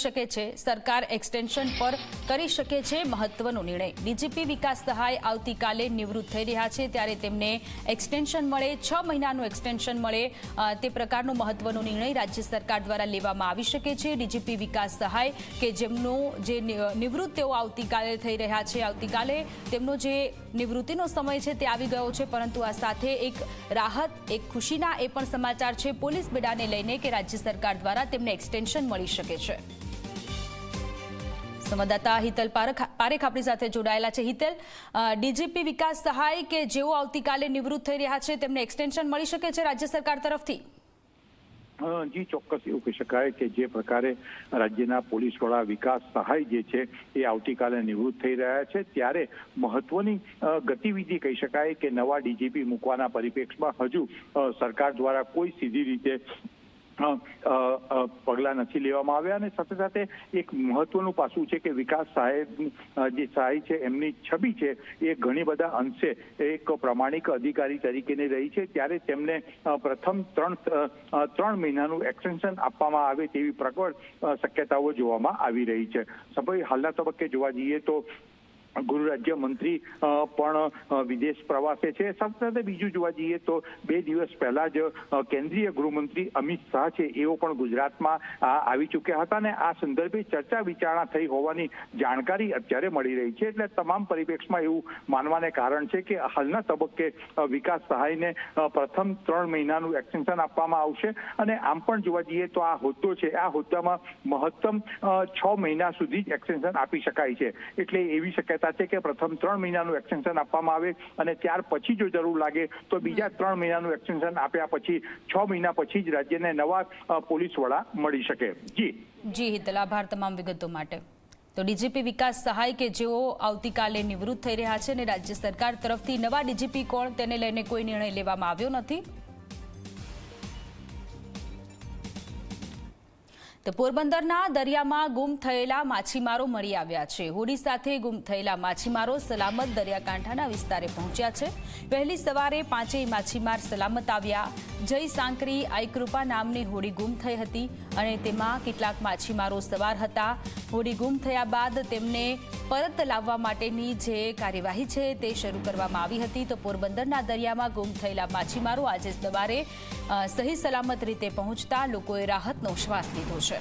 શકે છે, સરકાર એક્સટેન્શન પર કરી શકે છે મહત્વનો નિર્ણય। ડીજીપી વિકાસ સહાય આવતીકાલે નિવૃત્ત થઈ રહ્યા છે, ત્યારે તેમને એક્સટેન્શન મળે, 6 મહિનાનું એક્સટેન્શન મળે તે પ્રકારનો મહત્વનો નિર્ણય રાજ્ય સરકાર દ્વારા લેવામાં આવી શકે છે। ડીજીપી વિકાસ સહાય કે જેમનું જે નિવૃત્ત તેઓ આવતીકાલે થઈ રહ્યા છે, આવતીકાલે તેમનો જે નિવૃત્તિનો સમય છે તે આવી ગયો છે, પરંતુ આ સાથે એક રાહત, એક ખુશીના એ પણ સમાચાર છે પોલીસ બેડાને લઈને કે રાજ્ય સરકાર દ્વારા તેમને એક્સટેન્શન મળી શકે છે। સંવાદદાતા હિતલ પારેખ આપણી સાથે જોડાયેલા છે। હિતલ, ડીજીપી વિકાસ સહાય કે જેઓ આવતીકાલે નિવૃત્ત થઈ રહ્યા છે તેમને એક્સટેન્શન મળી શકે છે રાજ્ય સરકાર તરફથી? જી ચોક્કસ એવું કહી શકાય કે જે પ્રકારે રાજ્યના પોલીસ વડા વિકાસ સહાય જે છે એ આવતીકાલે નિવૃત્ત થઈ રહ્યા છે, ત્યારે મહત્વની ગતિવિધિ કહી શકાય કે નવા ડીજીપી મૂકવાના પરિપ્રેક્ષમાં હજુ સરકાર દ્વારા કોઈ સીધી રીતે પગલાં નથી લેવામાં આવ્યા। અને સાથે સાથે એક મહત્વનું પાસું છે કે વિકાસ સાહેબ જે સહાય છે એમની છબી છે એ ઘણી બધા અંશે એક પ્રામાણિક અધિકારી તરીકેની રહી છે, ત્યારે તેમને પ્રથમ ત્રણ મહિનાનું એક્સટેન્શન આપવામાં આવે તેવી પ્રબળ શક્યતાઓ જોવામાં આવી રહી છે। હાલના તબક્કે જોવા જઈએ તો ગૃહ રાજ્ય મંત્રી પણ વિદેશ પ્રવાસે છે। સાથે સાથે બીજું જોવા જઈએ તો 2 દિવસ પહેલા જ કેન્દ્રીય ગૃહમંત્રી અમિત શાહ છે એઓ પણ ગુજરાતમાં આવી ચૂક્યા હતા અને આ સંદર્ભે ચર્ચા વિચારણા થઈ હોવાની જાણકારી અત્યારે મળી રહી છે। એટલે તમામ પરિપ્રેક્ષમાં એવું માનવાને કારણ છે કે હાલના તબક્કે વિકાસ સહાયને પ્રથમ 3 મહિનાનું એક્સટેન્શન આપવામાં આવશે અને આમ પણ જોવા જઈએ તો આ હોદ્દો છે, આ હોદ્દામાં મહત્તમ 6 મહિના સુધી જ એક્સટેન્શન આપી શકાય છે। એટલે એવી શક્યતા છે કે પ્રથમ 3 મહિનાનું એક્સટેન્શન આપવામાં આવે અને ત્યાર પછી જો જરૂર લાગે તો બીજા 3 મહિનાનું એક્સટેન્શન આપ્યા પછી 6 મહિના પછી જ રાજ્યને નવા પોલીસ વડા મળી શકે। જી હિતલ, આભાર તમામ વિગતો માટે। તો ડીજીપી વિકાસ સહાય કે જેઓ આવતીકાલે નિવૃત્ત થઈ રહ્યા છે અને રાજ્ય સરકાર તરફથી નવા ડીજીપી કોણ તેને લઈને કોઈ નિર્ણય લેવામાં આવ્યો નથી। તો પોરબંદરના દરિયામાં ગુમ થયેલા માછીમારો મળી આવ્યા છે। હોડી સાથે ગુમ થયેલા માછીમારો સલામત દરિયાકાંઠાના વિસ્તારે પહોંચ્યા છે। વહેલી સવારે 5 માછીમાર સલામત આવ્યા। જય સાંકરી આઈકૃપા નામની હોડી ગુમ થઈ હતી અને તેમાં કેટલાક માછીમારો સવાર હતા। હોડી ગુમ થયા બાદ તેમને પરત લાવવા માટેની જે કાર્યવાહી છે તે શરૂ કરવામાં આવી હતી। તો પોરબંદરના દરિયામાં ગુમ થયેલા માછીમારો આજે સવારે સહી સલામત રીતે પહોંચતા લોકોએ રાહતનો શ્વાસ લીધો છે।